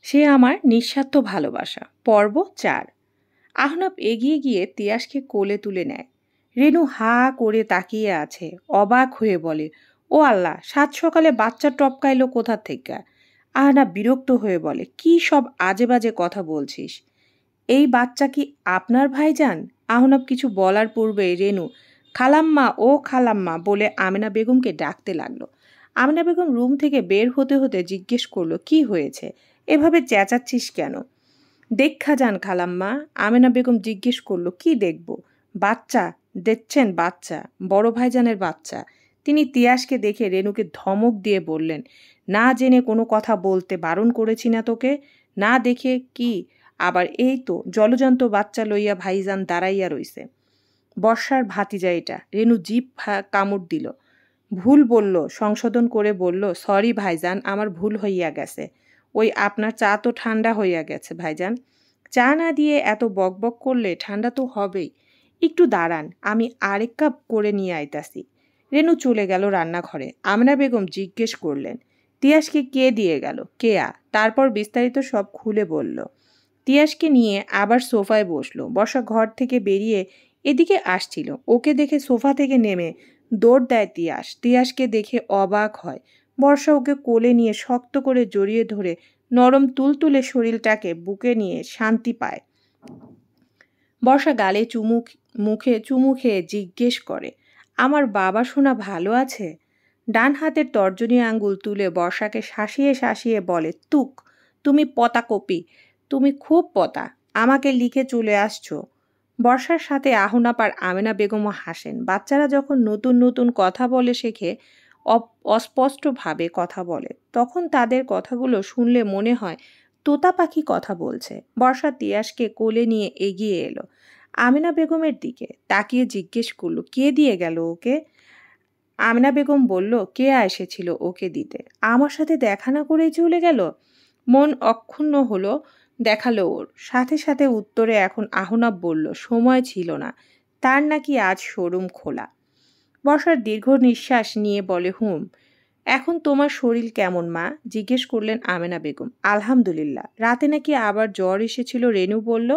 সে আমার নিঃস্বার্থ ভালোবাসা পর্ব ৪। আহনাব এগিয়ে গিয়ে তিয়াসকে কোলে তুলে নেয়। রেনু হা করে তাকিয়ে আছে, অবাক হয়ে বলে, ও আল্লাহ, সাত সকালে বাচ্চা টপকাইলো কোথা থেকে? আহনাব বিরক্ত হয়ে বলে, কি সব আজে বাজে কথা বলছিস? এই বাচ্চা কি আপনার ভাইজান? আহনাব কিছু বলার পূর্বেই রেনু খালাম্মা ও খালাম্মা বলে আমেনা বেগমকে ডাকতে লাগলো। আমেনা বেগম রুম থেকে বের হতে হতে জিজ্ঞেস করলো, কি হয়েছে, এভাবে চেঁচাচ্ছিস কেন? দেখা যান খালাম্মা। আমেনা বেগম জিজ্ঞেস করলো, কি দেখব? বাচ্চা দেখছেন, বাচ্চা, বড় ভাইজানের বাচ্চা। তিনি তিয়াসকে দেখে রেনুকে ধমক দিয়ে বললেন, না জেনে কোনো কথা বলতে বারণ করেছি না তোকে? না দেখে কি? আবার এই তো জলজন্ত বাচ্চা লইয়া ভাইজান দাঁড়াইয়া রইছে। বর্ষার ভাতিজা এটা। রেনু জিভ কামড় দিল। ভুল বলল, সংশোধন করে বলল, সরি ভাইজান, আমার ভুল হইয়া গেছে। ওই আপনার চা তো ঠান্ডা হইয়া গেছে ভাইজান। চা না দিয়ে এত বকবক করলে ঠান্ডা তো হবেই। একটু দাঁড়ান, আমি আরেক কাপ করে নিয়ে আইতাছি। রেনু চলে গেল রান্নাঘরে। আমেনা বেগম জিজ্ঞেস করলেন, তিয়াসকে কে দিয়ে গেল? কেয়া? তারপর বিস্তারিত সব খুলে বলল। তিয়াসকে নিয়ে আবার সোফায় বসলো। বর্ষা ঘর থেকে বেরিয়ে এদিকে আসছিল। ওকে দেখে সোফা থেকে নেমে দৌড় দেয় তিয়াস। তিয়াসকে দেখে অবাক হয়। বর্ষা ওকে কোলে নিয়ে শক্ত করে জড়িয়ে ধরে নরম তুলতুলে শরীরটাকে বুকে নিয়ে শান্তি পায়। বর্ষা গালে মুখে চুমু খেয়ে জিজ্ঞেস করে, আমার বাবা সোনা ভালো আছে? ডান হাতের তর্জনী আঙ্গুল তুলে বর্ষাকে শাসিয়ে শাসিয়ে বলে, তুক, তুমি পতা কপি, তুমি খুব পতা, আমাকে লিখে চলে আসছো। বর্ষার সাথে আহনাপ আর আমেনা বেগমও হাসেন। বাচ্চারা যখন নতুন নতুন কথা বলে শেখে, অস্পষ্টভাবে কথা বলে, তখন তাদের কথাগুলো শুনলে মনে হয় তোতা পাখি কথা বলছে। বর্ষা তিয়াসকে কোলে নিয়ে এগিয়ে এলো আমেনা বেগমের দিকে, তাকিয়ে জিজ্ঞেস করলো, কে দিয়ে গেল ওকে? আমেনা বেগম বলল, কে এসেছিল ওকে দিতে? আমার সাথে দেখা না করেই চলে গেল। মন অক্ষুণ্ণ হলো, দেখালো ওর। সাথে সাথে উত্তরে এখন আহনাব বলল, সময় ছিল না, তার নাকি আজ শোরুম খোলা। বর্ষার দীর্ঘ নিঃশ্বাস নিয়ে বলে, এখন তোমার শরীর কেমন মা? জিজ্ঞেস করলেন আমেনা বেগম। আলহামদুলিল্লাহ। রাতে নাকি আবার জ্বর এসেছিল, রেনু বলল।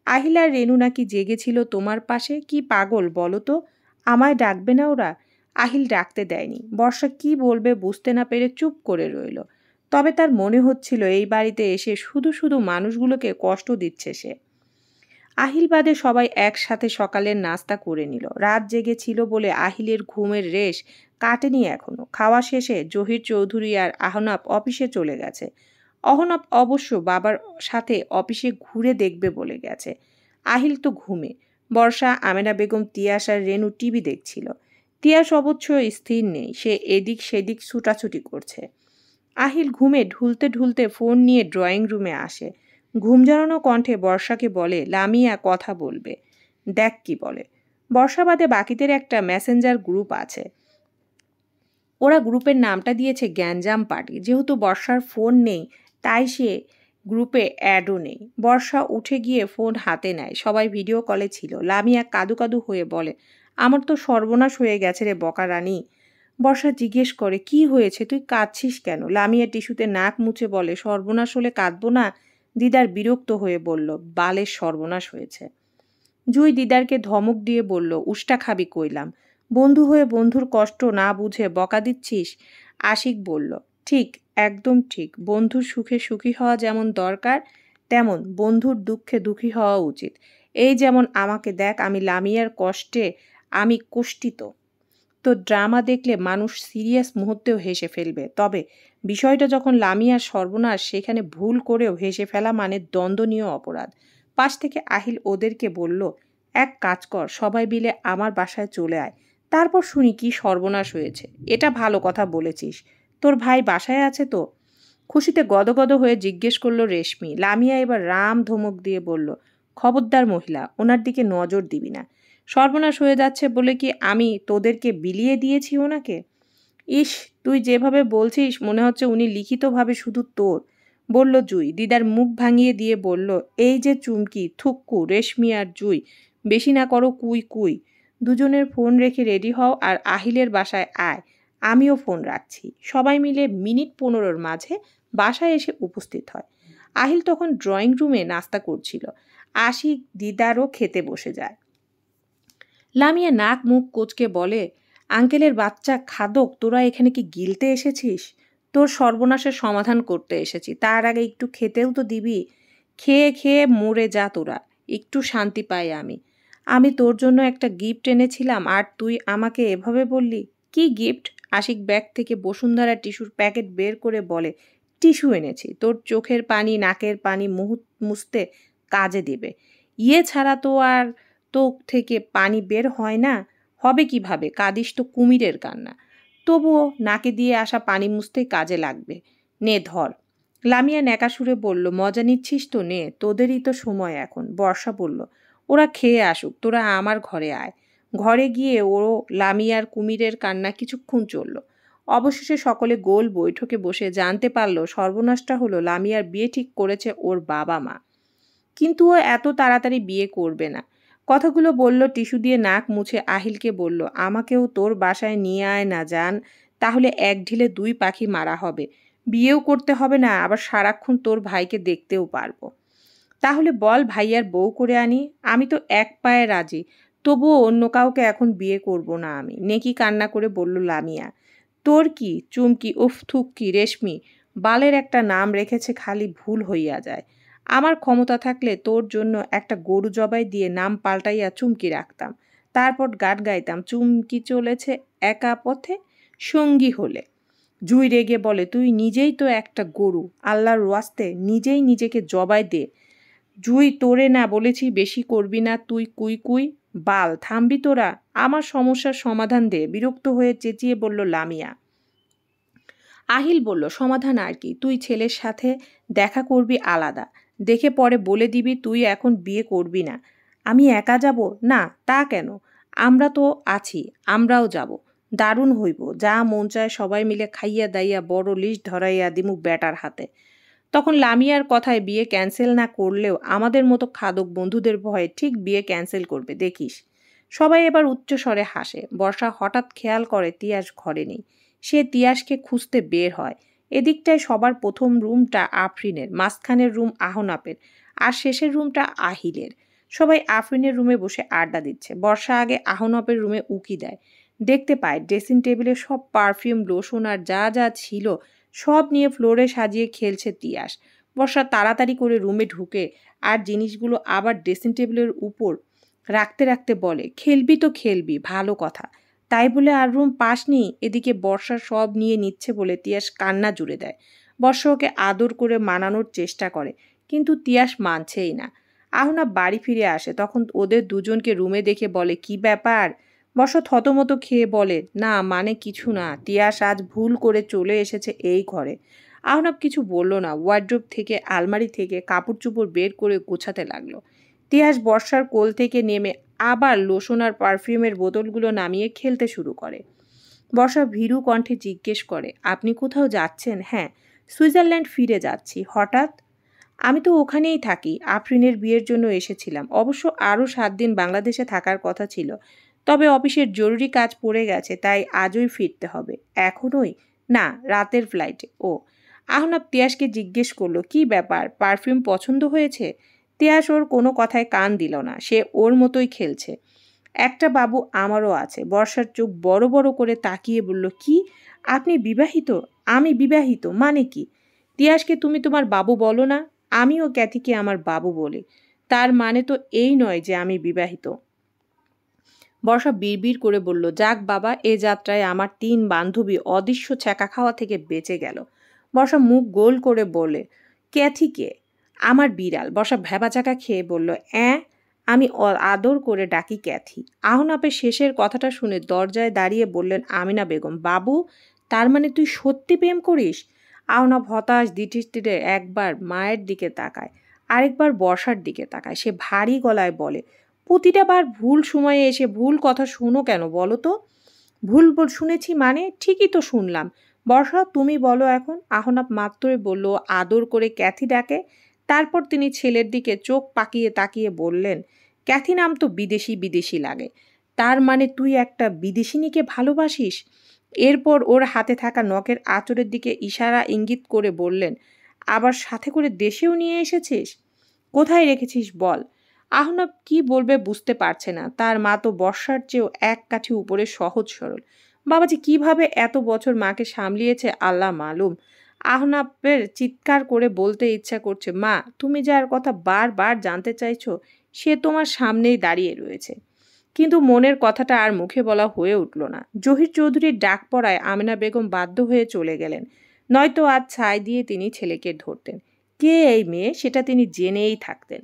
আহিলা আর রেনু নাকি জেগেছিল তোমার পাশে। কি পাগল বলো তো, আমায় ডাকবে না ওরা? আহিল ডাকতে দেয়নি। বর্ষা কি বলবে বুঝতে না পেরে চুপ করে রইল। তবে তার মনে হচ্ছিল এই বাড়িতে এসে শুধু শুধু মানুষগুলোকে কষ্ট দিচ্ছে সে। আহিল বাদে সবাই একসাথে সকালের নাস্তা করে নিল। রাত জেগেছিল বলে আহিলের ঘুমের রেশ কাটেনি এখনো। খাওয়া শেষে জহির চৌধুরী আর আহনাব অফিসে চলে গেছে। অহনাব অবশ্য বাবার সাথে অফিসে ঘুরে দেখবে বলে গেছে। আহিল তো ঘুমে। বর্ষা, আমেনা বেগম, তিয়াস আর রেনু টিভি দেখছিল। তিয়াস অবশ্য স্থির নেই, সে এদিক সেদিক ছুটাছুটি করছে। আহিল ঘুমে ঢুলতে ঢুলতে ফোন নিয়ে ড্রয়িং রুমে আসে। ঘুম জড়ানো কণ্ঠে বর্ষাকে বলে, লামিয়া কথা বলবে, দেখ কি বলে। বর্ষা বাদে বাকিদের একটা মেসেঞ্জার গ্রুপ আছে। ওরা গ্রুপের নামটা দিয়েছে গ্যাঞ্জাম পার্টি। যেহেতু বর্ষার ফোন নেই, তাই সে গ্রুপে অ্যাডও নেই। বর্ষা উঠে গিয়ে ফোন হাতে নেয়। সবাই ভিডিও কলে ছিল। লামিয়া কাদু কাদু হয়ে বলে, আমার তো সর্বনাশ হয়ে গেছে রে বকা রানী। বর্ষা জিজ্ঞেস করে, কি হয়েছে, তুই কাঁদছিস কেন? লামিয়া টিস্যুতে নাক মুছে বলে, সর্বনাশ হলে কাঁদবো না? দিদার বিরক্ত হয়ে বলল, বালের সর্বনাশ হয়েছে। জুই দিদারকে ধমক দিয়ে বলল, উষ্টা খাবি কইলাম। বন্ধু হয়ে বন্ধুর কষ্ট না বুঝে বকা দিচ্ছিস? আশিক বলল, ঠিক, একদম ঠিক। বন্ধুর সুখে সুখী হওয়া যেমন দরকার, তেমন বন্ধুর দুঃখে দুঃখী হওয়া উচিত। এই যেমন আমাকে দেখ, আমি লামিয়ার কষ্টে আমি কষ্টিত। তো ড্রামা দেখলে মানুষ সিরিয়াস মুহূর্তেও হেসে ফেলবে, তবে বিষয়টা যখন লামিয়ার সর্বনাশ, সেখানে ভুল করেও হেসে ফেলা মানে দণ্ডনীয় অপরাধ। পাশ থেকে আহিল ওদেরকে বলল, এক কাজ কর, সবাই মিলে আমার বাসায় চলে আয়, তারপর শুনি কি সর্বনাশ হয়েছে। এটা ভালো কথা বলেছিস। তোর ভাই বাসায় আছে তো? খুশিতে গদগদ হয়ে জিজ্ঞেস করলো রেশমি। লামিয়া এবার রাম ধমক দিয়ে বলল, খবরদার মহিলা, ওনার দিকে নজর দিবি না। সর্বনাশ হয়ে যাচ্ছে বলে কি আমি তোদেরকে বিলিয়ে দিয়েছি ওনাকে? ইস, তুই যেভাবে বলছিস মনে হচ্ছে উনি লিখিতভাবে শুধু তোর, বলল জুই। দিদার মুখ ভাঙিয়ে দিয়ে বলল, এই যে চুমকি, থুক্কু, রেশমি আর জুই, বেশি না করো কুই কুই। দুজনের ফোন রেখে রেডি হও আর আহিলের বাসায় আয়। আমিও ফোন রাখছি। সবাই মিলে মিনিট 15 মাঝে বাসায় এসে উপস্থিত হয়। আহিল তখন ড্রয়িং রুমে নাস্তা করছিল। আশিক দিদারও খেতে বসে যায়। লামিয়া নাক মুখ কোচকে বলে, আঙ্কেলের বাচ্চা খাদক, তোরা এখানে কি গিলতে এসেছিস? তোর সর্বনাশের সমাধান করতে এসেছি, তার আগে একটু খেতেও তো দিবি। খেয়ে খেয়ে মরে যা তোরা, একটু শান্তি পাই আমি। আমি তোর জন্য একটা গিফট এনেছিলাম আর তুই আমাকে এভাবে বললি। কি গিফট? আশিক ব্যাগ থেকে বসুন্ধরা টিস্যুর প্যাকেট বের করে বলে, টিস্যু এনেছি, তোর চোখের পানি নাকের পানি মুছতে কাজে দেবে। ইয়ে ছাড়া তো আর তোক থেকে পানি বের হয় না। হবে কিভাবে? কাঁদিস তো কুমিরের কান্না। তবুও নাকে দিয়ে আসা পানি মুছতেই কাজে লাগবে। নে ধর। লামিয়া ন্যাকা সুরে বলল, মজা নিচ্ছিস তো? নে, তোদেরই তো সময় এখন। বর্ষা বলল, ওরা খেয়ে আসুক, তোরা আমার ঘরে আয়। ঘরে গিয়ে ওরও লামিয়ার কুমিরের কান্না কিছুক্ষণ চলল। অবশেষে সকলে গোল বৈঠকে বসে জানতে পারল সর্বনাশটা হলো লামিয়ার বিয়ে ঠিক করেছে ওর বাবা মা। কিন্তু ও এত তাড়াতাড়ি বিয়ে করবে না। কথাগুলো বলল টিস্যু দিয়ে নাক মুছে। আহিলকে বলল, আমাকেও তোর বাসায় নিয়ে আয় না জান, তাহলে এক ঢিলে দুই পাখি মারা হবে। বিয়েও করতে হবে না, আবার সারাক্ষণ তোর ভাইকে দেখতেও পারবো। তাহলে বল ভাইয়ার বউ করে আনি। আমি তো এক পায়ে রাজি, তবুও অন্য কাউকে এখন বিয়ে করব না আমি। নেকি কান্না করে বলল লামিয়া। তোর কি চুমকি, উফ থুক্কি, রেশমি, বালের একটা নাম রেখেছে, খালি ভুল হইয়া যায়। আমার ক্ষমতা থাকলে তোর জন্য একটা গরু জবাই দিয়ে নাম পাল্টাইয়া চুমকি রাখতাম। তারপর গান গাইতাম, চুমকি চলেছে একা পথে সঙ্গী হলে। জুই রেগে বলে, তুই নিজেই তো একটা গরু, আল্লাহর ওয়াস্তে নিজেই নিজেকে জবাই দে। জুই, তোরে না বলেছি বেশি করবি না তুই কুই কুই। বাল, থামবি তোরা? আমার সমস্যার সমাধান দে। বিরক্ত হয়ে চেঁচিয়ে বলল লামিয়া। আহিল বলল, সমাধান আর কি? তুই ছেলের সাথে দেখা করবি আলাদা, দেখে পরে বলে দিবি তুই এখন বিয়ে করবি না। আমি একা যাব? না, তা কেন? আমরা তো আছি, আমরাও যাব। দারুণ হইব, যা মন চায় সবাই মিলে খাইয়া দাইয়া বড় লিস্ট ধরাইয়া দিমু ব্যাটার হাতে। তখন লামিয়ার কথায় বিয়ে ক্যান্সেল না করলেও আমাদের মতো খাদক বন্ধুদের ভয়ে ঠিক বিয়ে ক্যান্সেল করবে, দেখিস। সবাই এবার উচ্চস্বরে হাসে। বর্ষা হঠাৎ খেয়াল করে তিয়াস ঘরে নেই। সে তিয়াসকে খুঁজতে বের হয়। এদিকটায় সবার প্রথম রুমটা আফরিনের, মাঝখানের রুম আহনাপের, আর শেষের রুমটা আহিলের। সবাই আফরিনের রুমে বসে আড্ডা দিচ্ছে। বর্ষা আগে আহনাপের রুমে উকি দেয়। দেখতে পায় ড্রেসিং টেবিলে সব পারফিউম, লোশন আর যা যা ছিল সব নিয়ে ফ্লোরে সাজিয়ে খেলছে তিয়াস। বর্ষা তাড়াতাড়ি করে রুমে ঢুকে আর জিনিসগুলো আবার ড্রেসিং টেবিলের উপর রাখতে রাখতে বলে, খেলবি তো খেলবি, ভালো কথা। তাই বলে আর রুম পাসনি? এদিকে বর্ষা সব নিয়ে নিচ্ছে বলে তিয়াস কান্না জুড়ে দেয়। বর্ষা ওকে আদর করে মানানোর চেষ্টা করে, কিন্তু তিয়াস মানছেই না। আহনা বাড়ি ফিরে আসে, তখন ওদের দুজনকে রুমে দেখে বলে, কি ব্যাপার? বর্ষা থতমতো খেয়ে বলে, না মানে কিছু না, তিয়াস আজ ভুল করে চলে এসেছে এই ঘরে। আহনাব কিছু বলল না। ওয়ার্ড্রোব থেকে, আলমারি থেকে কাপড় চোপড় বের করে গোছাতে লাগলো। তিয়াস বর্ষার কোল থেকে নেমে আবার লোশন আর পারফিউমের বোতলগুলো নামিয়ে খেলতে শুরু করে। বর্ষা ভীরু কণ্ঠে জিজ্ঞেস করে, আপনি কোথাও যাচ্ছেন? হ্যাঁ, সুইজারল্যান্ড ফিরে যাচ্ছি। হঠাৎ? আমি তো ওখানেই থাকি, আফরিনের বিয়ের জন্য এসেছিলাম। অবশ্য আরও 7 দিন বাংলাদেশে থাকার কথা ছিল, তবে অফিসের জরুরি কাজ পড়ে গেছে, তাই আজই ফিরতে হবে। এখনই? না, রাতের ফ্লাইটে। ও। আহনাব তিয়াসকে জিজ্ঞেস করলো, কি ব্যাপার, পারফিউম পছন্দ হয়েছে? তিয়াস ওর কোনো কথায় কান দিল না, সে ওর মতোই খেলছে। একটা বাবু আমারও আছে। বর্ষার চোখ বড় বড় করে তাকিয়ে বলল, কি? আপনি বিবাহিত? আমি বিবাহিত মানে কি? তিয়াসকে তুমি তোমার বাবু বলো না? আমিও ক্যাথিকে আমার বাবু বলি। তার মানে তো এই নয় যে আমি বিবাহিত। বর্ষা বিড়বিড় করে বলল, যাক বাবা, এ যাত্রায় আমার 3 বান্ধবী অদৃশ্য ছ্যাঁকা খাওয়া থেকে বেঁচে গেল। বর্ষা মুখ গোল করে বলে, ক্যাথিকে? আমার বিড়াল। বর্ষা ভ্যাবাচাকা খেয়ে বলল, আমি আদর করে ডাকি ক্যাথি। আহনাপের শেষের কথাটা শুনে দরজায় দাঁড়িয়ে বললেন আমিনা বেগম, বাবু, তার মানে তুই সত্যি প্রেম করিস? আহনাপ হতাশ দৃষ্টিতে একবার মায়ের দিকে তাকায়, আরেকবার বর্ষার দিকে তাকায়। সে ভারী গলায় বলে, প্রতিটা বার ভুল সময়ে এসে ভুল কথা শোনো কেন বলো তো? ভুল শুনেছি মানে? ঠিকই তো শুনলাম। বর্ষা, তুমি বলো এখন। আহনাপ মাত্রই বলল, আদর করে ক্যাথি ডাকে। তারপর তিনি ছেলের দিকে চোখ পাকিয়ে তাকিয়ে বললেন, ক্যাথি নাম তো বিদেশি বিদেশি লাগে। তার মানে তুই একটা বিদেশিনীকে ভালোবাসিস? এরপর ওর হাতে থাকা নখের আঁচড়ের দিকে ইশারা ইঙ্গিত করে বললেন, আবার সাথে করে দেশেও নিয়ে এসেছিস? কোথায় রেখেছিস বল? আহনাব কি বলবে বুঝতে পারছে না। তার মা তো বর্ষার চেয়েও এক কাঠি উপরে সহজ সরল। বাবাজি কিভাবে এত বছর মাকে সামলিয়েছে আল্লাহ মালুম। আহনাবের চিৎকার করে বলতে ইচ্ছা করছে, মা তুমি যার কথা বারবার জানতে চাইছো সে তোমার সামনেই দাঁড়িয়ে রয়েছে। কিন্তু মনের কথাটা আর মুখে বলা হয়ে উঠল না। জহির চৌধুরীর ডাক পড়ায় আমেনা বেগম বাধ্য হয়ে চলে গেলেন। নয়তো আজ ছাই দিয়ে তিনি ছেলেকে ধরতেন। কে এই মেয়ে সেটা তিনি জেনেই থাকতেন।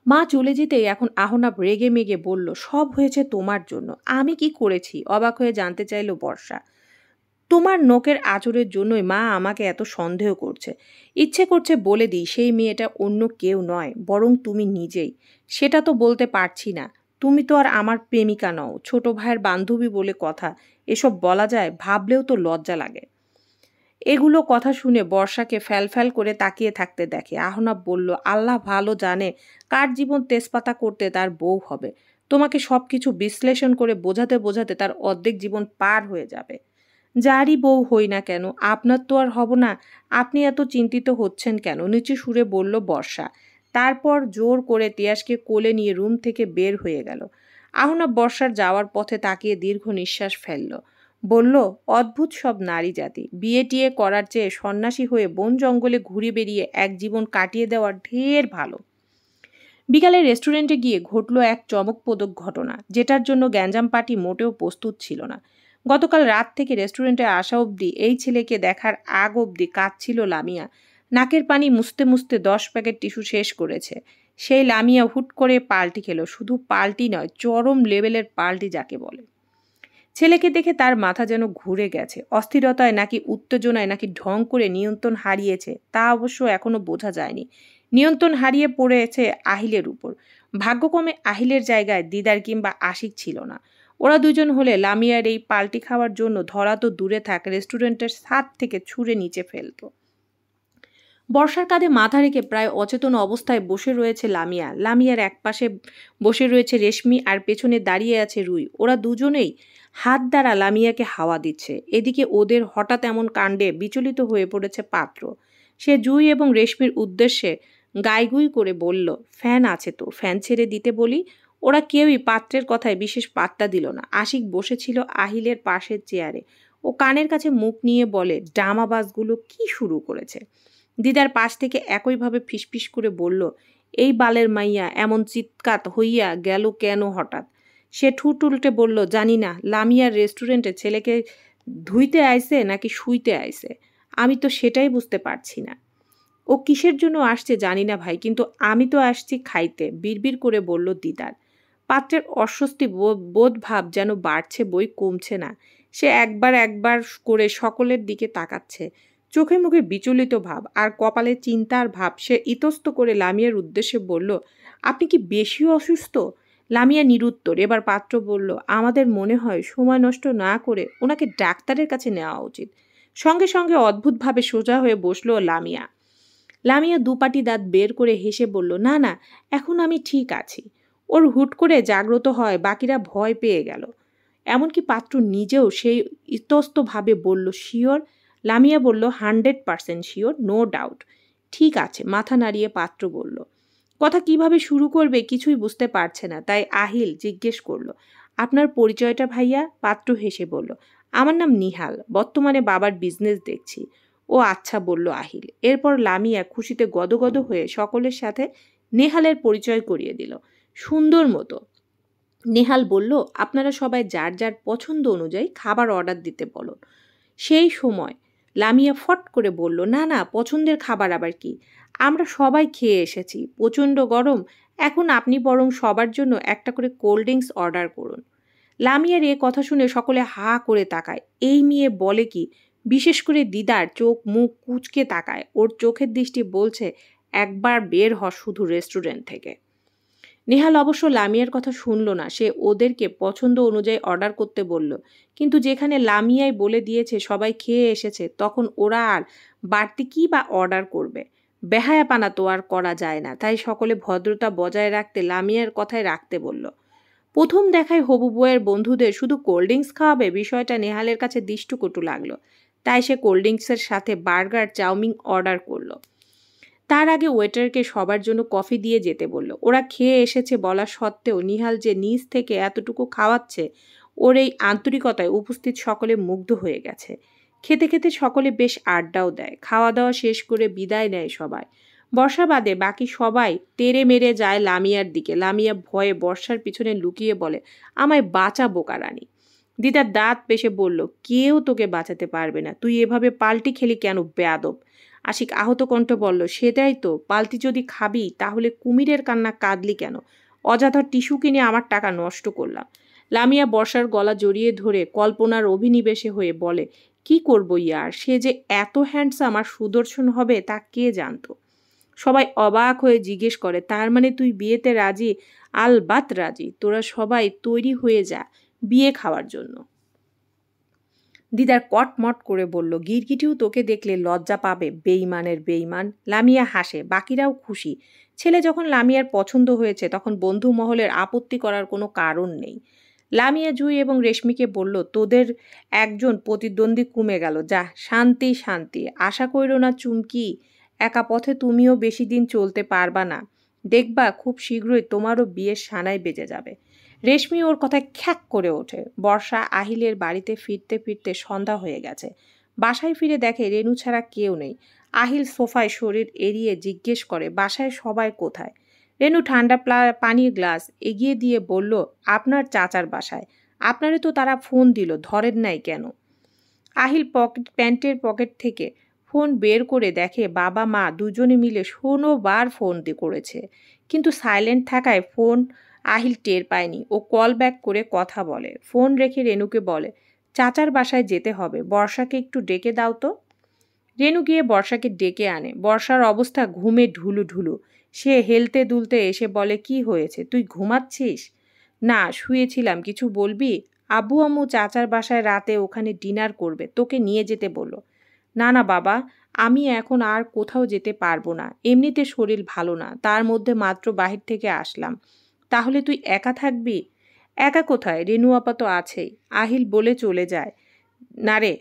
মা চলে যেতেই এখন আহনাব রেগে মেগে বলল, সব হয়েছে তোমার জন্য। আমি কি করেছি? অবাক হয়ে জানতে চাইল বর্ষা। তোমার নোকের আঁচড়ের জন্যই মা আমাকে এত সন্দেহ করছে। ইচ্ছে করছে বলে দিই সেই মেয়েটা অন্য কেউ নয়, বরং তুমি নিজেই। সেটা তো বলতে পারছি না। তুমি তো আর আমার প্রেমিকা নও, ছোট ভাইয়ের বান্ধবী বলে কথা। এসব বলা যায়? ভাবলেও তো লজ্জা লাগে। এগুলো কথা শুনে বর্ষাকে ফ্যালফ্যাল করে তাকিয়ে থাকতে দেখে। আহনাব বলল, আল্লাহ ভালো জানে কার জীবন তেজপাতা করতে তার বউ হবে। তোমাকে সবকিছু বিশ্লেষণ করে বোঝাতে বোঝাতে তার অর্ধেক জীবন পার হয়ে যাবে। যারই বউ হই না কেন, আপনার তো আর হব না। আপনি এত চিন্তিত হচ্ছেন কেন? নিচু সুরে বলল বর্ষা। তারপর জোর করে তিয়াসকে কোলে নিয়ে রুম থেকে বের হয়ে গেল। আহনাব বর্ষার যাওয়ার পথে তাকিয়ে দীর্ঘ নিঃশ্বাস ফেলল। বলল, অদ্ভুত সব নারী জাতি। বিয়ে টিয়ে করার চেয়ে সন্ন্যাসী হয়ে বন জঙ্গলে ঘুরে বেরিয়ে এক জীবন কাটিয়ে দেওয়া ঢের ভালো। বিকালে রেস্টুরেন্টে গিয়ে ঘটল এক চমকপ্রদ ঘটনা, যেটার জন্য গ্যাঞ্জাম পার্টি মোটেও প্রস্তুত ছিল না। গতকাল রাত থেকে রেস্টুরেন্টে আসা অবধি এই ছেলেকে দেখার আগ অবধি কাঁদছিল লামিয়া। নাকের পানি মুছতে মুছতে 10 প্যাকেট টিস্যু শেষ করেছে। সেই লামিয়া হুট করে পাল্টি খেলো। শুধু পাল্টি নয়, চরম লেভেলের পাল্টি যাকে বলে। ছেলেকে দেখে তার মাথা যেন ঘুরে গেছে। অস্থিরতায় নাকি উত্তেজনায় নাকি ঢং করে নিয়ন্ত্রণ হারিয়েছে তা অবশ্য এখনো বোঝা যায়নি। নিয়ন্ত্রণ হারিয়ে পড়েছে আহিলের উপর। ভাগ্যক্রমে আহিলের জায়গায় দিদার কিংবা আশিক ছিল না। ওরা দুজন হলে লামিয়ার এই পাল্টি খাওয়ার জন্য ধরা তো দূরে থাক, রেস্টুরেন্টের ছাদ থেকে ছুঁড়ে নিচে ফেলতো। বর্ষার কাঁধে মাথা রেখে প্রায় অচেতন অবস্থায় বসে রয়েছে লামিয়া। লামিয়ার একপাশে বসে রয়েছে রেশমি আর পেছনে দাঁড়িয়ে আছে রুই। ওরা দুজনেই হাত দ্বারা লামিয়াকে হাওয়া দিচ্ছে। এদিকে ওদের হঠাৎ এমন কাণ্ডে বিচলিত হয়ে পড়েছে পাত্র। সে জুই এবং রেশমির উদ্দেশ্যে গাইগুই করে বলল, ফ্যান আছে তো, ফ্যান ছেড়ে দিতে বলি। ওরা কেউই পাত্রের কথায় বিশেষ পাত্তা দিল না। আশিক বসেছিল আহিলের পাশের চেয়ারে। ও কানের কাছে মুখ নিয়ে বলে, ড্রামাবাজগুলো কি শুরু করেছে। দিদার পাশ থেকে একইভাবে ফিসফিস করে বলল, এই বালের মাইয়া এমন চিৎকার হইয়া গেল কেন হঠাৎ? সে ঠুট উল্টে বলল, জানি না। লামিয়ার রেস্টুরেন্টে ছেলেকে ধুইতে আইছে নাকি শুইতে আইছে, আমি তো সেটাই বুঝতে পারছি না। ও কিসের জন্য আসছে জানি না ভাই, কিন্তু আমি তো আসছি খাইতে, বিড়বিড় করে বলল দিদার। পাত্রের অস্বস্তি বোধ ভাব যেন বাড়ছে বই কমছে না। সে একবার একবার করে সকলের দিকে তাকাচ্ছে, চোখে মুখে বিচলিত ভাব আর কপালে চিন্তার ভাব। সে ইতস্ত করে লামিয়ার উদ্দেশ্যে বলল, আপনি কি বেশি অসুস্থ? লামিয়া নিরুত্তর। এবার পাত্র বলল, আমাদের মনে হয় সময় নষ্ট না করে ওনাকে ডাক্তারের কাছে নেওয়া উচিত। সঙ্গে সঙ্গে অদ্ভুতভাবে সোজা হয়ে বসলো লামিয়া। লামিয়া দুপাটি দাঁত বের করে হেসে বলল, না না, এখন আমি ঠিক আছি। ওর হুট করে জাগ্রত হয়, বাকিরা ভয় পেয়ে গেল। এমনকি পাত্র নিজেও সেই ইতস্তভাবে বলল, শিওর? লামিয়া বলল, 100% শিওর, নো ডাউট। ঠিক আছে, মাথা নাড়িয়ে পাত্র বলল। কথা কিভাবে শুরু করবে কিছুই বুঝতে পারছে না, তাই আহিল জিজ্ঞেস করলো, আপনার পরিচয়টা ভাইয়া? পাত্র হেসে বলল, আমার নাম নিহাল, বর্তমানে বাবার বিজনেস দেখছি। ও আচ্ছা, বলল আহিল। এরপর লামিয়া খুশিতে গদগদ হয়ে সকলের সাথে নেহালের পরিচয় করিয়ে দিল সুন্দর মতো। নেহাল বলল, আপনারা সবাই যার যার পছন্দ অনুযায়ী খাবার অর্ডার দিতে বলো। সেই সময় লামিয়া ফট করে বলল, না না, পছন্দের খাবার আবার কি? আমরা সবাই খেয়ে এসেছি, প্রচণ্ড গরম। এখন আপনি বরং সবার জন্য একটা করে কোল্ড ড্রিঙ্কস অর্ডার করুন। লামিয়ার এ কথা শুনে সকলে হা করে তাকায়। এই মেয়ে বলে কি? বিশেষ করে দিদার চোখ মুখ কুঁচকে তাকায়। ওর চোখের দৃষ্টি বলছে, একবার বের হ শুধু রেস্টুরেন্ট থেকে। নেহাল অবশ্য লামিয়ার কথা শুনল না। সে ওদেরকে পছন্দ অনুযায়ী অর্ডার করতে বলল। কিন্তু যেখানে লামিয়াই বলে দিয়েছে সবাই খেয়ে এসেছে, তখন ওরা আর বাড়তি কি বা অর্ডার করবে? বেহায়াপানা তো আর করা যায় না। তাই সকলে ভদ্রতা বজায় রাখতে লামিয়ার কথায় রাখতে বলল। প্রথম দেখায় হবু বউয়ের বন্ধুদের শুধু কোল্ড ড্রিঙ্কস খাওয়াবে, বিষয়টা নেহালের কাছে দৃষ্টকটু লাগলো। তাই সে কোল্ড ড্রিঙ্কসের সাথে বার্গার চাউমিন অর্ডার করলো। তার আগে ওয়েটারকে সবার জন্য কফি দিয়ে যেতে বলল। ওরা খেয়ে এসেছে বলা সত্ত্বেও নিহাল যে নিজ থেকে এতটুকু খাওয়াচ্ছে, ওর এই আন্তরিকতায় উপস্থিত সকলে মুগ্ধ হয়ে গেছে। খেতে খেতে সকলে বেশ আড্ডাও দেয়। খাওয়া দাওয়া শেষ করে বিদায় নেয় সবাই। বর্ষা বাদে বাকি সবাই তেড়ে মেরে যায় লামিয়ার দিকে। লামিয়া ভয়ে বর্ষার পিছনে লুকিয়ে বলে, আমায় বাঁচা বোকা রানী। দিদার দাঁত পেশে বলল, কেউ তোকে বাঁচাতে পারবে না, তুই এভাবে পাল্টি খেলি কেন বেয়াদব। আশিক আহত কণ্ঠ বলল, সেটাই তো, পাল্টি যদি খাবি তাহলে কুমিরের কান্না কাঁদলি কেন? অযথা টিস্যু কিনে আমার টাকা নষ্ট করলাম। লামিয়া বর্ষার গলা জড়িয়ে ধরে কল্পনার অভিনিবেশে হয়ে বলে, কি করবো ইয়ার, সে যে এত হ্যান্ডসাম আর সুদর্শন হবে তা কে জানতো। সবাই অবাক হয়ে জিজ্ঞেস করে, তার মানে তুই বিয়েতে রাজি? আলবাত রাজি, তোরা সবাই তৈরি হয়ে যা বিয়ে খাওয়ার জন্য। দিদার কটমট করে বলল, গিরগিটিও তোকে দেখলে লজ্জা পাবে, বেইমানের বেইমান। লামিয়া হাসে, বাকিরাও খুশি। ছেলে যখন লামিয়ার পছন্দ হয়েছে তখন বন্ধু মহলের আপত্তি করার কোনো কারণ নেই। লামিয়া জুই এবং রেশমিকে বলল, তোদের একজন প্রতিদ্বন্দ্বী কমে গেল, যা শান্তি শান্তি। আশা কইরো না চুমকি, একা পথে তুমিও বেশি দিন চলতে পারবা না, দেখবা খুব শীঘ্রই তোমারও বিয়ের সানাই বেজে যাবে। রেশমি ওর কথায় খ্যাক করে ওঠে। বর্ষা আহিলের বাড়িতে ফিরতে ফিরতে সন্ধ্যা হয়ে গেছে। বাসায় ফিরে দেখে রেনু ছাড়া কেউ নেই। আহিল সোফায় শরীর এড়িয়ে জিজ্ঞেস করে, বাসায় সবাই কোথায়? রেনু ঠান্ডা পানির গ্লাস এগিয়ে দিয়ে বলল, আপনার চাচার বাসায়। আপনারে তো তারা ফোন দিল, ধরেন নাই কেন? আহিল প্যান্টের পকেট থেকে ফোন বের করে দেখে বাবা মা দুজনে মিলে 16 বার ফোন করেছে, কিন্তু সাইলেন্ট থাকায় ফোন আহিল টের পায়নি। ও কল ব্যাক করে কথা বলে। ফোন রেখে রেনুকে বলে, চাচার বাসায় যেতে হবে, বর্ষাকে একটু ডেকে দাও তো। রেনু গিয়ে বর্ষাকে ডেকে আনে। বর্ষার অবস্থা ঘুমে ঢুলু ঢুলু। সে হেলতে দুলতে এসে বলে, কি হয়েছে, তুই ঘুমাচ্ছিস? না, শুয়েছিলাম, কিছু বলবি? আব্বু আম্মু চাচার বাসায় রাতে ওখানে ডিনার করবে, তোকে নিয়ে যেতে বললো। না না বাবা, আমি এখন আর কোথাও যেতে পারবো না, এমনিতে শরীর ভালো না, তার মধ্যে মাত্র বাহির থেকে আসলাম। তাহলে তুই একা থাকবি? একা কোথায়, রেনু আপা তো আছেই। আহিল বলে চলে যায়। না রে,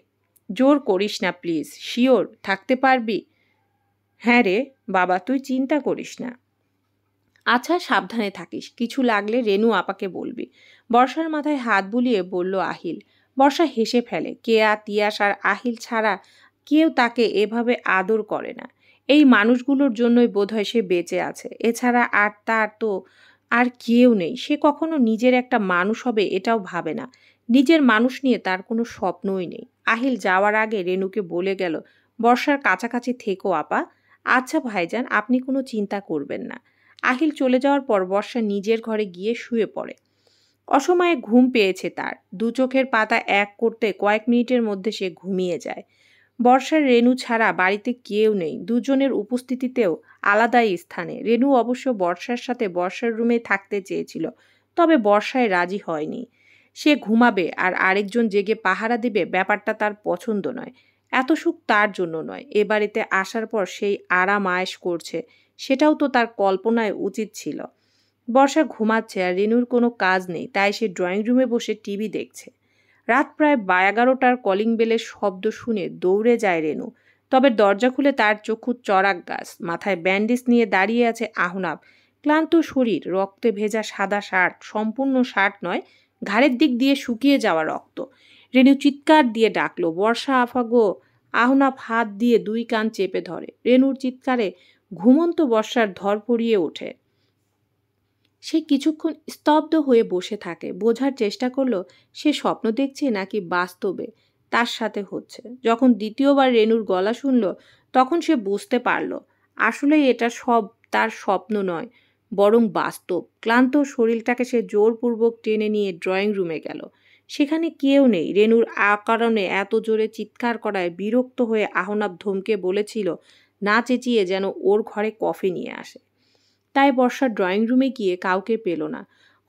জোর করিস না প্লিজ, শিওর থাকতে পারবি? হ্যাঁ রে বাবা, তুই চিন্তা করিস না। আচ্ছা, সাবধানে থাকিস, কিছু লাগলে রেনু আপাকে বলবি। বর্ষার মাথায় হাত বুলিয়ে বলল আহিল। বর্ষা হেসে ফেলে। কেয়া, তিয়াস আর আহিল ছাড়া কেউ তাকে এভাবে আদর করে না। এই মানুষগুলোর জন্যই বোধহয় সে বেঁচে আছে, এছাড়া আর তার তো আর কেউ নেই। সে কখনো নিজের একটা মানুষ হবে এটাও ভাবে না। নিজের মানুষ নিয়ে তার কোনো স্বপ্নই নেই। আহিল যাওয়ার আগে রেনুকে বলে গেল, বর্ষার কাছাকাছি থেকো আপা। আচ্ছা ভাইজান, আপনি কোনো চিন্তা করবেন না। আহিল চলে যাওয়ার পর বর্ষা নিজের ঘরে গিয়ে শুয়ে পড়ে। অসময়ে ঘুম পেয়েছে তার। দু চোখের পাতা এক করতে কয়েক মিনিটের মধ্যে সে ঘুমিয়ে যায়। বর্ষার রেনু ছাড়া বাড়িতে কেউ নেই। দুজনের উপস্থিতিতেও আলাদাই স্থানে। রেনু অবশ্য বর্ষার সাথে বর্ষার রুমে থাকতে চেয়েছিল, তবে বর্ষায় রাজি হয়নি। সে ঘুমাবে আর আরেকজন জেগে পাহারা দেবে, ব্যাপারটা তার পছন্দ নয়। এত সুখ তার জন্য নয়। এ বাড়িতে আসার পর সেই আরাম আয়েশ করছে, সেটাও তো তার কল্পনায় উচিত ছিল। বর্ষা ঘুমাচ্ছে আর রেনুর কোনো কাজ নেই, তাই সে ড্রয়িং রুমে বসে টিভি দেখছে। রাত প্রায় 11টার কলিং বেলের শব্দ শুনে দৌড়ে যায় রেনু। তবে দরজা খুলে তার চক্ষু চড়াক গাছ। মাথায় ব্যান্ডেজ নিয়ে দাঁড়িয়ে আছে আহনাব। ক্লান্ত শরীর, রক্তে ভেজা সাদা শার্ট, সম্পূর্ণ শার্ট নয়, ঘাড়ের দিক দিয়ে শুকিয়ে যাওয়া রক্ত। রেনু চিৎকার দিয়ে ডাকলো, বর্ষা আফা গো। আহনাব হাত দিয়ে দুই কান চেপে ধরে। রেনুর চিৎকারে ঘুমন্ত বর্ষার ধরফড়িয়ে ওঠে। সে কিছুক্ষণ স্তব্ধ হয়ে বসে থাকে। বোঝার চেষ্টা করলো সে স্বপ্ন দেখছে নাকি বাস্তবে তার সাথে হচ্ছে। যখন দ্বিতীয়বার রেনুর গলা শুনল তখন সে বুঝতে পারল আসলেই এটা সব তার স্বপ্ন নয়, বরং বাস্তব। ক্লান্ত শরীরটাকে সে জোরপূর্বক টেনে নিয়ে ড্রয়িং রুমে গেল। সেখানে কেউ নেই। রেনুর কারণে এত জোরে চিৎকার করায় বিরক্ত হয়ে আহনাব ধমকে বলেছিল না চেঁচিয়ে যেন ওর ঘরে কফি নিয়ে আসে। তাই বর্ষা ড্রয়িং রুমে গিয়ে কাউকে পেল না।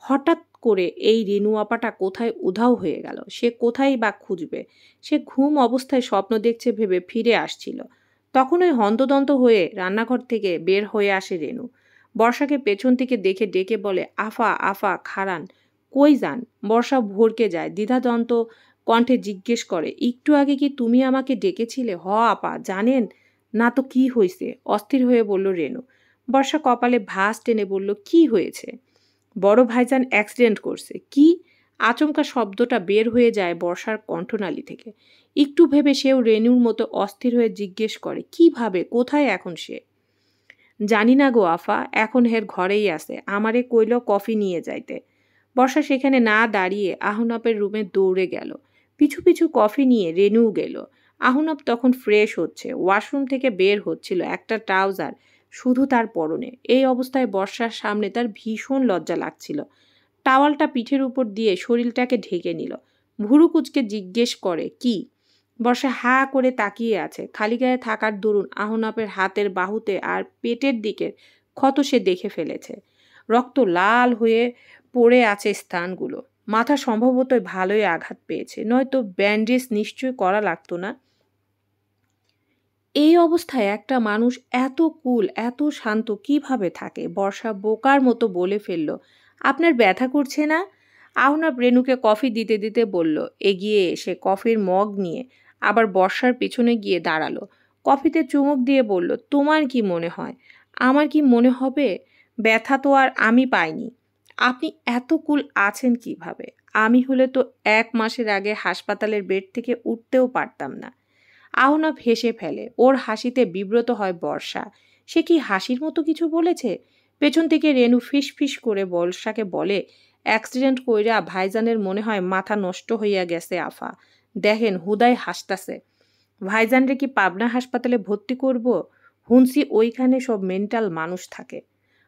হঠাৎ করে এই রেনু আপাটা কোথায় উধাও হয়ে গেল। সে কোথায় বা খুঁজবে? সে ঘুম অবস্থায় স্বপ্ন দেখছে ভেবে ফিরে আসছিল। তখনই হন্তদন্ত হয়ে রান্নাঘর থেকে বের হয়ে আসে রেনু। বর্ষাকে পেছন থেকে দেখে ডেকে বলে, আফা আফা খাড়ান। কই যান? বর্ষা ভরকে যায়। দ্বিধাদ্বন্দ্ব কণ্ঠে জিজ্ঞেস করে, একটু আগে কি তুমি আমাকে ডেকেছিলে? হ আপা, জানেন না তো কি হয়েছে? অস্থির হয়ে বলল রেনু। বর্ষা কপালে ভাঁজ টেনে বলল, কি হয়েছে? বড় ভাইজান অ্যাক্সিডেন্ট করছে। কি? আচমকা শব্দটা বের হয়ে যায় বর্ষার কণ্ঠনালী থেকে। একটু ভেবে সেও রেনুর মতো অস্থির হয়ে জিজ্ঞেস করে, কিভাবে? কোথায় এখন সে? জানি না গো আফা, এখন হের ঘরেই আছে। আমারে কইল কফি নিয়ে যাইতে। বর্ষা সেখানে না দাঁড়িয়ে আহনাপের রুমে দৌড়ে গেল। পিছু পিছু কফি নিয়ে রেনুও গেল। আহনাপ তখন ফ্রেশ হচ্ছে, ওয়াশরুম থেকে বের হচ্ছিল, একটা ট্রাউজার শুধু তার পরনে। এই অবস্থায় বর্ষার সামনে তার ভীষণ লজ্জা লাগছিল। টাওয়ালটা পিঠের উপর দিয়ে শরীরটাকে ঢেকে নিল। ভুরু কুচকে জিজ্ঞেস করে, কি? বর্ষা হা করে তাকিয়ে আছে। খালি গায়ে থাকার দরুন আহনাপের হাতের বাহুতে আর পেটের দিকের ক্ষত সে দেখে ফেলেছে। রক্ত লাল হয়ে পড়ে আছে স্থানগুলো। মাথা সম্ভবত ভালোই আঘাত পেয়েছে, নয়তো ব্যান্ডেজ নিশ্চয় করা লাগতো না। এই অবস্থায় একটা মানুষ এত কুল, এত শান্ত কিভাবে থাকে? বর্ষা বোকার মতো বলে ফেলল, আপনার ব্যথা করছে না? আহনাব রেনুকে কফি দিতে দিতে বলল, এগিয়ে এসে কফির মগ নিয়ে আবার বর্ষার পেছনে গিয়ে দাঁড়ালো। কফিতে চুমুক দিয়ে বলল, তোমার কি মনে হয়? আমার কি মনে হবে? ব্যথা তো আর আমি পাইনি। আপনি এত কুল আছেন কিভাবে? আমি হলে তো 1 মাসের আগে হাসপাতালের বেড থেকে উঠতেও পারতাম না। আহনাব হেসে ফেলে। ওর হাসিতে বিব্রত হয় বর্ষা। সে কি হাসির মতো কিছু বলেছে? পেছন থেকে রেনু ফিস ফিস করে বর্ষাকে বলে, অ্যাক্সিডেন্ট কইরা ভাইজানের মনে হয় মাথা নষ্ট হইয়া গেছে আফা। দেখেন হুদাই হাসতাছে। ভাইজানরে কি পাবনা হাসপাতালে ভর্তি করব? হুনসি ওইখানে সব মেন্টাল মানুষ থাকে।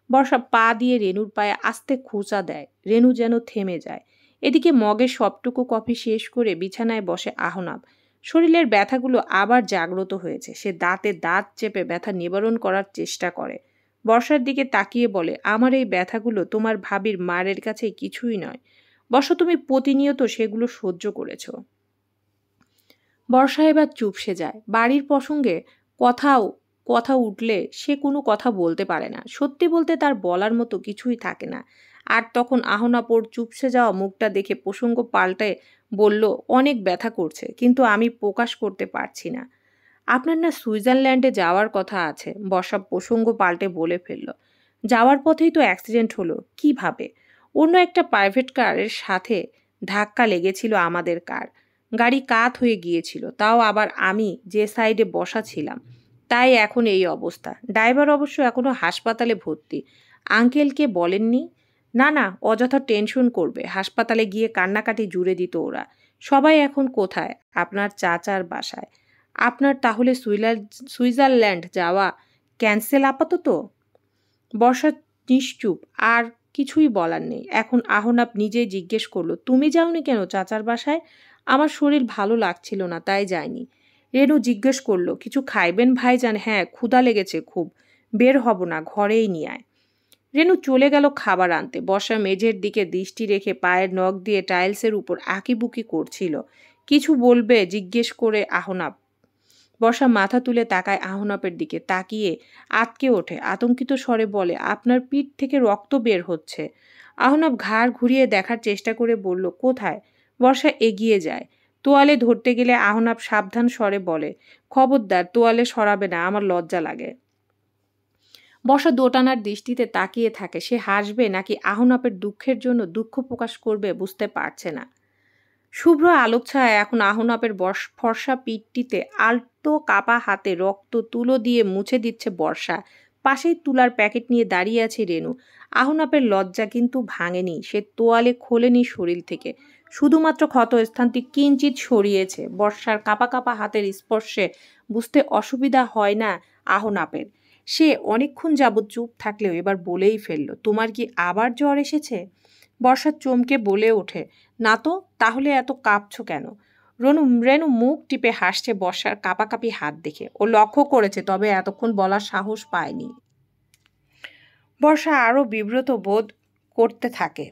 বর্ষা পা দিয়ে রেনুর পায়ে আস্তে খোঁচা দেয়। রেনু যেন থেমে যায়। এদিকে মগের সবটুকু কফি শেষ করে বিছানায় বসে আহনাব। শরীরের ব্যথাগুলো আবার জাগ্রত হয়েছে। সে দাঁতে দাঁত চেপে ব্যথা নিবারণ করার চেষ্টা করে। বর্ষার দিকে তাকিয়ে বলে, আমার এই ব্যথাগুলো তোমার ভাবির মারের কাছে কিছুই নয়। বর্ষা, তুমি প্রতিনিয়ত সেগুলো সহ্য করেছ। বর্ষা এবার চুপসে যায়। বাড়ির প্রসঙ্গে কথা উঠলে সে কোনো কথা বলতে পারে না। সত্যি বলতে তার বলার মতো কিছুই থাকে না। আর তখন আহনাপর চুপসে যাওয়া মুখটা দেখে প্রসঙ্গ পাল্টে বলল, অনেক ব্যথা করছে, কিন্তু আমি প্রকাশ করতে পারছি না। আপনার না সুইজারল্যান্ডে যাওয়ার কথা আছে? বর্ষা প্রসঙ্গ পাল্টে বলে ফেলল। যাওয়ার পথেই তো অ্যাক্সিডেন্ট হলো। কিভাবে? অন্য একটা প্রাইভেট কারের সাথে ধাক্কা লেগেছিল আমাদের কার। গাড়ি কাত হয়ে গিয়েছিল, তাও আবার আমি যে সাইডে বসা ছিলাম। তাই এখন এই অবস্থা। ড্রাইভার অবশ্য এখনো হাসপাতালে ভর্তি। আঙ্কেলকে বলেননি? না না, অযথা টেনশন করবে। হাসপাতালে গিয়ে কান্নাকাটি জুড়ে দিত ওরা। সবাই এখন কোথায়? আপনার চাচার বাসায়। আপনার তাহলে সুইজারল্যান্ড যাওয়া ক্যান্সেল আপাতত? বর্ষা নিশ্চুপ, আর কিছুই বলার নেই। এখন আহনাব নিজেই জিজ্ঞেস করলো, তুমি যাওনি কেন চাচার বাসায়? আমার শরীর ভালো লাগছিল না, তাই যায়নি। রেনু জিজ্ঞেস করলো, কিছু খাইবেন ভাইজান? হ্যাঁ, ক্ষুধা লেগেছে খুব। বের হব না, ঘরেই নিয়ে আয়। রেনু চলে গেল খাবার আনতে। বর্ষা মেঝের দিকে দৃষ্টি রেখে পায়ের নখ দিয়ে টাইলসের উপর আঁকিবুকি করছিল। কিছু বলবে জিজ্ঞেস করে আহনাব। বর্ষা মাথা তুলে তাকায় আহনাপের দিকে। তাকিয়ে আটকে ওঠে। আতঙ্কিত স্বরে বলে, আপনার পিঠ থেকে রক্ত বের হচ্ছে। আহনাব ঘাড় ঘুরিয়ে দেখার চেষ্টা করে বলল, কোথায়? বর্ষা এগিয়ে যায়। তোয়ালে ধরতে গেলে আহনাব সাবধান স্বরে বলে, খবরদার, তোয়ালে সরাবে না, আমার লজ্জা লাগে। বর্ষা দোটানার দৃষ্টিতে তাকিয়ে থাকে। সে হাসবে নাকি আহনাপের দুঃখের জন্য দুঃখ প্রকাশ করবে বুঝতে পারছে না। শুভ্র আলোকছায়া এখন আহনাপের ফর্সা পিঠটিতে আলতো কাপা হাতে রক্ত তুলো দিয়ে মুছে দিচ্ছে বর্ষা। পাশেই তুলার প্যাকেট নিয়ে দাঁড়িয়ে আছে রেনু। আহনাপের লজ্জা কিন্তু ভাঙেনি। সে তোয়ালে খোলেনি শরীর থেকে, শুধুমাত্র ক্ষত স্থানটি কিঞ্চিত সরিয়েছে। বর্ষার কাপা কাপা হাতের স্পর্শে বুঝতে অসুবিধা হয় না আহনাপের। সে অনেকক্ষণ যাবৎ চুপ থাকলেও এবার বলেই ফেলল, তোমার কি আবার জ্বর এসেছে? বর্ষা চমকে বলে ওঠে, না তো, তাহলে এত কাঁপছো কেন? রেনু মুখ টিপে হাসছে বর্ষার কাঁপাকাঁপি হাত দেখে। ও লক্ষ্য করেছে, তবে এতক্ষণ বলার সাহস পায়নি। বর্ষা আরও বিব্রত বোধ করতে থাকে।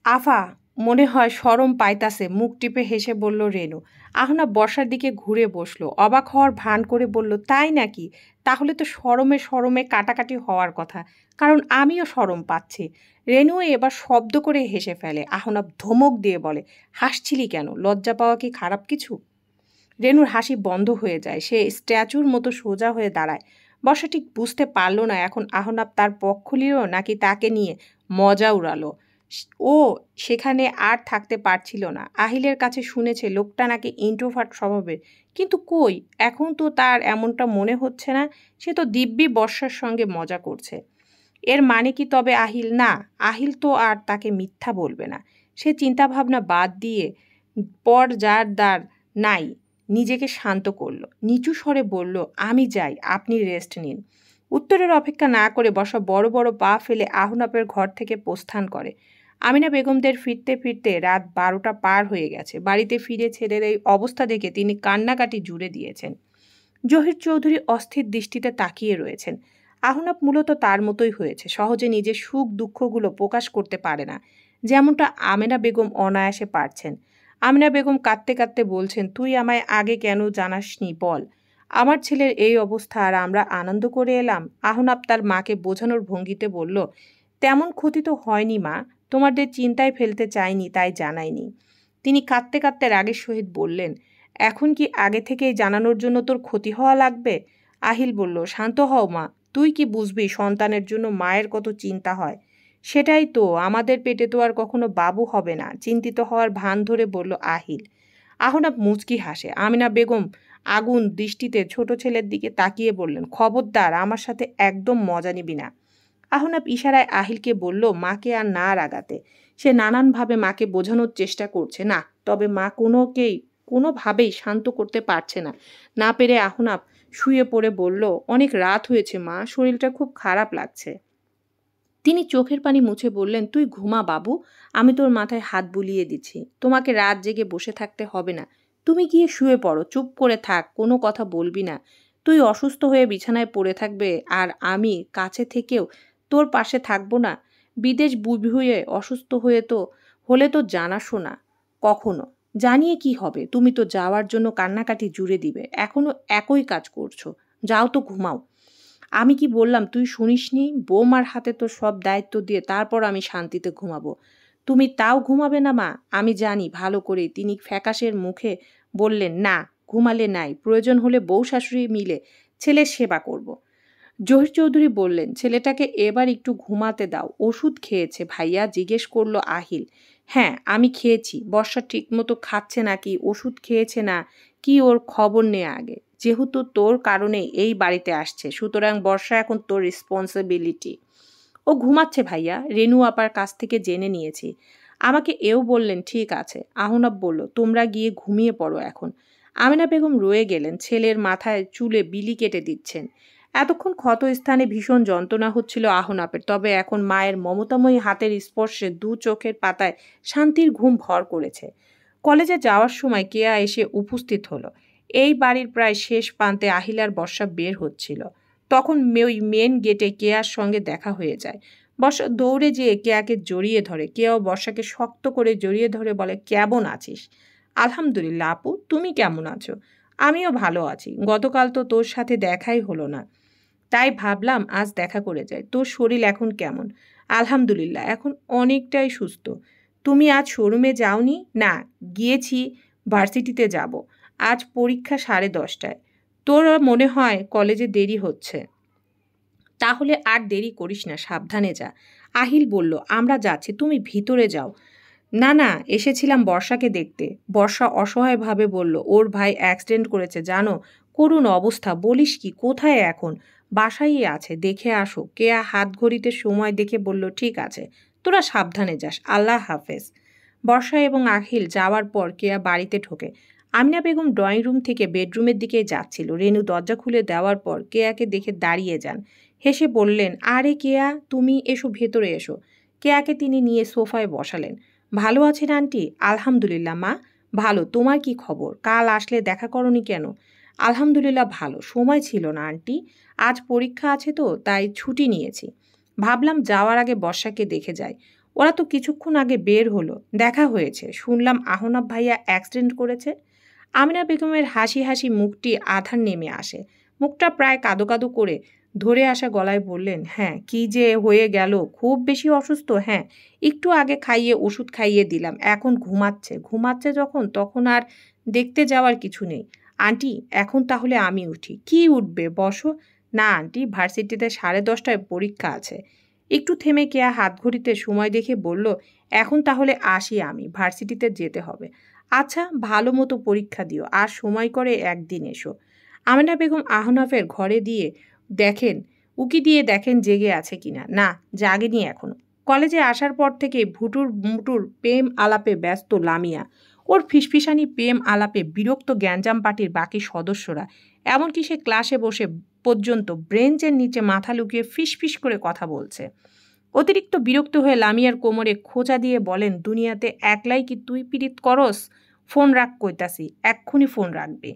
আফা, মনে হয় শরম পাইতাছে, মুখ টিপে হেসে বলল রেনু। আহনাব বর্ষার দিকে ঘুরে বসলো, অবাক হওয়ার ভান করে বলল, তাই নাকি? তাহলে তো শরমে শরমে কাটাকাটি হওয়ার কথা, কারণ আমিও শরম পাচ্ছি। রেনু এবার শব্দ করে হেসে ফেলে। আহনাব ধমক দিয়ে বলে, হাসছিলি কেন? লজ্জা পাওয়া কি খারাপ কিছু? রেনুর হাসি বন্ধ হয়ে যায়, সে স্ট্যাচুর মতো সোজা হয়ে দাঁড়ায়। বর্ষা ঠিক বুঝতে পারল না এখন আহনাব তার পক্ষ নিল নাকি তাকে নিয়ে মজা উড়ালো। ও সেখানে আর থাকতে পারছিল না। আহিলের কাছে শুনেছে লোকটা নাকি ইন্ট্রোভার্ট স্বভাবের, কিন্তু কই, এখন তো তার এমনটা মনে হচ্ছে না। সে তো দিব্যি বর্ষার সঙ্গে মজা করছে। এর মানে কি তবে আহিল? না, আহিল তো আর তাকে মিথ্যা বলবে না। সে চিন্তাভাবনা বাদ দিয়ে পর যার দ্বার নাই নিজেকে শান্ত করল, নিচু স্বরে বলল, আমি যাই, আপনি রেস্ট নিন। উত্তরের অপেক্ষা না করে বর্ষা বড় বড় পা ফেলে আহনাপের ঘর থেকে প্রস্থান করে। আমিনা বেগমদের ফিরতে ফিরতে রাত 12টা পার হয়ে গেছে। বাড়িতে ফিরে ছেলের এই অবস্থা দেখে তিনি কান্নাকাটি জুড়ে দিয়েছেন। জহির চৌধুরী অস্থির দৃষ্টিতে তাকিয়ে রয়েছেন। আহনাব মূলত তার মতোই হয়েছে, সহজে নিজের সুখ দুঃখগুলো প্রকাশ করতে পারে না, যেমনটা আমেনা বেগম অনায়াসে পারছেন। আমিনা বেগম কাঁদতে কাঁদতে বলছেন, তুই আমায় আগে কেন জানাসনি বল? আমার ছেলের এই অবস্থা আর আমরা আনন্দ করে এলাম। আহনাব তার মাকে বোঝানোর ভঙ্গিতে বলল, তেমন ক্ষতি তো হয়নি মা, তোমাদের চিন্তায় ফেলতে চাইনি তাই জানাইনি। তিনি কাঁদতে কাঁদতে রাগের সহিত বললেন, এখন কি আগে থেকেই জানানোর জন্য তোর ক্ষতি হওয়া লাগবে? আহিল বলল, শান্ত হও মা, তুই কি বুঝবি সন্তানের জন্য মায়ের কত চিন্তা হয়। সেটাই তো, আমাদের পেটে তো আর কখনো বাবু হবে না। চিন্তিত হওয়ার ভান ধরে বলল আহিল। আহনাব মুচকি হাসে। আমিনা বেগম আগুন দৃষ্টিতে ছোট ছেলের দিকে তাকিয়ে বললেন, খবরদার আমার সাথে একদম মজা নিবি না। আহনাব ইশারায় আহিলকে বলল, মাকে আর না রাগাতে। সে নানানভাবে মাকে বোঝানোর চেষ্টা করছে, না, তবে মা কোনোভাবেই শান্ত করতে পারছে না। না পেরে আহনাব শুয়ে পড়ে বলল, অনেক রাত হয়েছে মা, শরীরটা খুব খারাপ লাগছে। তিনি চোখের পানি মুছে বললেন, তুই ঘুমা বাবু, আমি তোর মাথায় হাত বুলিয়ে দিচ্ছি। তোমাকে রাত জেগে বসে থাকতে হবে না। তুমি গিয়ে শুয়ে পড়ো, চুপ করে থাক, কোনো কথা বলবি না। তুই অসুস্থ হয়ে বিছানায় পড়ে থাকবে আর আমি কাছে থেকেও তোর পাশে থাকবো না? বিদেশ বুঝিয়ে অসুস্থ হলে তো জানাশোনা কখনো। জানিয়ে কি হবে? তুমি তো যাওয়ার জন্য কান্নাকাটি জুড়ে দিবে। এখনো একই কাজ করছো। যাও তো ঘুমাও। আমি কি বললাম তুই শুনিসনি? বৌমার হাতে তো সব দায়িত্ব দিয়ে তারপর আমি শান্তিতে ঘুমাবো। তুমি তাও ঘুমাবে না মা? আমি জানি ভালো করে। তিনি ফ্যাকাশের মুখে বললেন, না, ঘুমালে নাই, প্রয়োজন হলে বউ শাশুড়ি মিলে ছেলের সেবা করব। জহির চৌধুরী বললেন, ছেলেটাকে এবার একটু ঘুমাতে দাও। ওষুধ খেয়েছে ভাইয়া? জিজ্ঞেস করলো আহিল। হ্যাঁ, আমি খেয়েছি। বর্ষা ঠিকমতো খাচ্ছে নাকি, ওষুধ খেয়েছে না কি, ওর খবর নে আগে। যেহেতু তোর কারণে এই বাড়িতে আসছে, সুতরাং বর্ষা এখন তোর রেসপন্সিবিলিটি। ও ঘুমাচ্ছে ভাইয়া, রেনু আপার কাছ থেকে জেনে নিয়েছি। আমাকে এও বললেন, ঠিক আছে। আহনাব বলল, তোমরা গিয়ে ঘুমিয়ে পড়ো এখন। আমিনা বেগম রয়ে গেলেন, ছেলের মাথায় চুলে বিলি কেটে দিচ্ছেন। এতক্ষণ ক্ষত স্থানে ভীষণ যন্ত্রণা হচ্ছিল আহনাপের, তবে এখন মায়ের মমতাময়ী হাতের স্পর্শে দু চোখের পাতায় শান্তির ঘুম ভর করেছে। কলেজে যাওয়ার সময় কেয়া এসে উপস্থিত হলো। এই বাড়ির প্রায় শেষ প্রান্তে আহিলার বর্ষা বের হচ্ছিল। তখন ওই মেন গেটে কেয়ার সঙ্গে দেখা হয়ে যায়। বর্ষা দৌড়ে যেয়ে কেয়াকে জড়িয়ে ধরে। কেয়াও বর্ষাকে শক্ত করে জড়িয়ে ধরে বলে, কেমন আছিস? আলহামদুলিল্লাহ আপু, তুমি কেমন আছো? আমিও ভালো আছি। গতকাল তো তোর সাথে দেখাই হলো না, তাই ভাবলাম আজ দেখা করে যাই। তোর শরীর এখন কেমন? আলহামদুলিল্লাহ, এখন অনেকটাই সুস্থ। তুমি আজ শোরুমে যাওনি? না, গিয়েছি, ভার্সিটিতে যাব। আজ পরীক্ষা 10:30টায়। তোর মনে হয় কলেজে দেরি হচ্ছে? তাহলে আর দেরি করিস না, সাবধানে যা। আহিল বলল, আমরা যাচ্ছি, তুমি ভিতরে যাও। না না, এসেছিলাম বর্ষাকে দেখতে। বর্ষা অসহায়ভাবে বলল, ওর ভাই অ্যাক্সিডেন্ট করেছে জানো? করুণ অবস্থা। বলিস কি? কোথায় এখন? বাসায়ই আছে, দেখে আসো। কেয়া হাত ঘড়িতে সময় দেখে বলল, ঠিক আছে, তোরা সাবধানে যাস, আল্লাহ হাফেজ। বর্ষা এবং আহিল যাওয়ার পর কেয়া বাড়িতে ঢোকে। আমিনা বেগম ড্রয়িং রুম থেকে বেডরুমের দিকে যাচ্ছিল। রেনু দরজা খুলে দেওয়ার পর কেয়াকে দেখে দাঁড়িয়ে যান। হেসে বললেন, আরে কেয়া, তুমি এসো, ভেতরে এসো। কেয়াকে তিনি নিয়ে সোফায় বসালেন। ভালো আছেন আন্টি? আলহামদুলিল্লাহ মা, ভালো। তোমার কি খবর? কাল আসলে দেখা করনি কেন? আলহামদুলিল্লাহ ভালো, সময় ছিল না আন্টি। আজ পরীক্ষা আছে তো তাই ছুটি নিয়েছি। ভাবলাম যাওয়ার আগে বর্ষাকে দেখে যাই। ওরা তো কিছুক্ষণ আগে বের হলো, দেখা হয়েছে। শুনলাম আহনাব ভাইয়া অ্যাক্সিডেন্ট করেছে। আমিনা বেগমের হাসি হাসি মুখটি আধার নেমে আসে। মুখটা প্রায় কাদো কাদো করে ধরে আসা গলায় বললেন, হ্যাঁ, কি যে হয়ে গেল? খুব বেশি অসুস্থ? হ্যাঁ, একটু আগে খাইয়ে ওষুধ খাইয়ে দিলাম, এখন ঘুমাচ্ছে। ঘুমাচ্ছে যখন তখন আর দেখতে যাওয়ার কিছু নেই। আন্টি, এখন তাহলে আমি উঠি। কি উঠবে? বসো। না আন্টি, ভার্সিটিতে 10:30টায় পরীক্ষা আছে। একটু থেমে কেয়া হাতঘড়িতে সময় দেখে বলল, এখন তাহলে আসি আমি, ভার্সিটিতে যেতে হবে। আচ্ছা, ভালো মতো পরীক্ষা দিও, আর সময় করে একদিন এসো। আমেনা বেগম আহনাফের ঘরে দিয়ে দেখেন, উকি দিয়ে দেখেন জেগে আছে কিনা। না, জাগেনি এখনো। কলেজে আসার পর থেকে ভুটুর মুটুর প্রেম আলাপে ব্যস্ত লামিয়া। ওর ফিসফিসানি প্রেম আলাপে বিরক্ত গ্যাঞ্জাম পার্টির বাকি সদস্যরা। এমনকি সে ক্লাসে বসে পর্যন্ত ব্রেঞ্চের নিচে মাথা লুকিয়ে ফিসফিস করে কথা বলছে। অতিরিক্ত বিরক্ত হয়ে লামিয়ার কোমরে খোঁচা দিয়ে বলেন, দুনিয়াতে একলাই কি তুই পীড়িত করস? ফোন রাখ কইতাছি, এক্ষুনি ফোন রাখবে।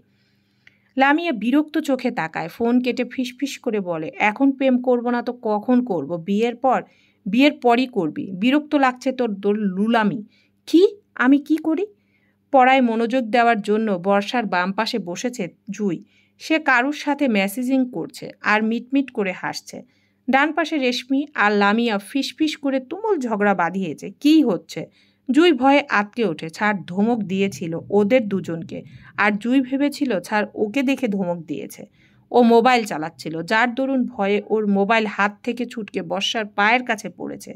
লামিয়া বিরক্ত চোখে তাকায়, ফোন কেটে ফিসফিস করে বলে, এখন প্রেম করব না তো কখন করব? বিয়ের পর? বিয়ের পরই করবি। বিরক্ত লাগছে তোর লুলামি। কি? আমি কি করি? পড়ায় মনোযোগ দেওয়ার জন্য বর্ষার বাম পাশে বসেছে জুই। সে কারুর সাথে মেসেজিং করছে আর মিটমিট করে হাসছে। ডান পাশে রেশমি আর লামিয়া ফিসফিস করে তুমুল ঝগড়া বাঁধিয়েছে। কী হচ্ছে? জুই ভয়ে আটকে ওঠে। ছাড় ধমক দিয়েছিল ওদের দুজনকে, আর জুই ভেবেছিল ছাড় ওকে দেখে ধমক দিয়েছে। ও মোবাইল চালাচ্ছিল, যার দরুন ভয়ে ওর মোবাইল হাত থেকে ছুটকে বর্ষার পায়ের কাছে পড়েছে।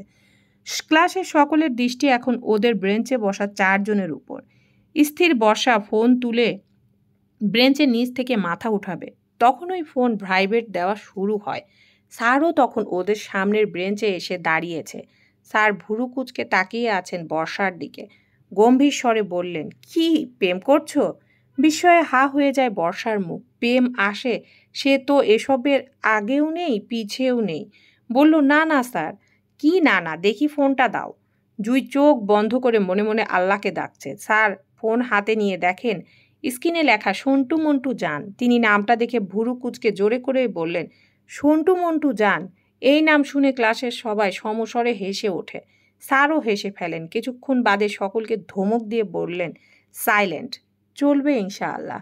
ক্লাসের সকলের দৃষ্টি এখন ওদের ব্রেঞ্চে বসা 4 জনের উপর। স্থির বর্ষা ফোন তুলে ব্রেঞ্চের নিচ থেকে মাথা উঠাবে, তখনই ফোন ভাইব্রেট দেওয়া শুরু হয়। স্যারও তখন ওদের সামনের ব্রেঞ্চে এসে দাঁড়িয়েছে। স্যার ভুরু কুঁচকে তাকিয়ে আছেন বর্ষার দিকে। গম্ভীর স্বরে বললেন, কি প্রেম করছো? বিস্ময়ে হা হয়ে যায় বর্ষার মুখ। প্রেম আসে, সে তো এসবের আগেও নেই পিছেও নেই। বলল, না না স্যার। কি না না? দেখি ফোনটা দাও। জুই চোখ বন্ধ করে মনে মনে আল্লাহকে ডাকছে। স্যার ফোন হাতে নিয়ে দেখেন স্ক্রিনে লেখা সন্টু মন্টু যান। তিনি নামটা দেখে ভুরু কুঁচকে জোরে করে বললেন, সন্টু মন্টু যান। এই নাম শুনে ক্লাসের সবাই সমস্বরে হেসে ওঠে। স্যারও হেসে ফেলেন। কিছুক্ষণ বাদে সকলকে ধমক দিয়ে বললেন, সাইলেন্ট। চলবে ইনশাআল্লাহ।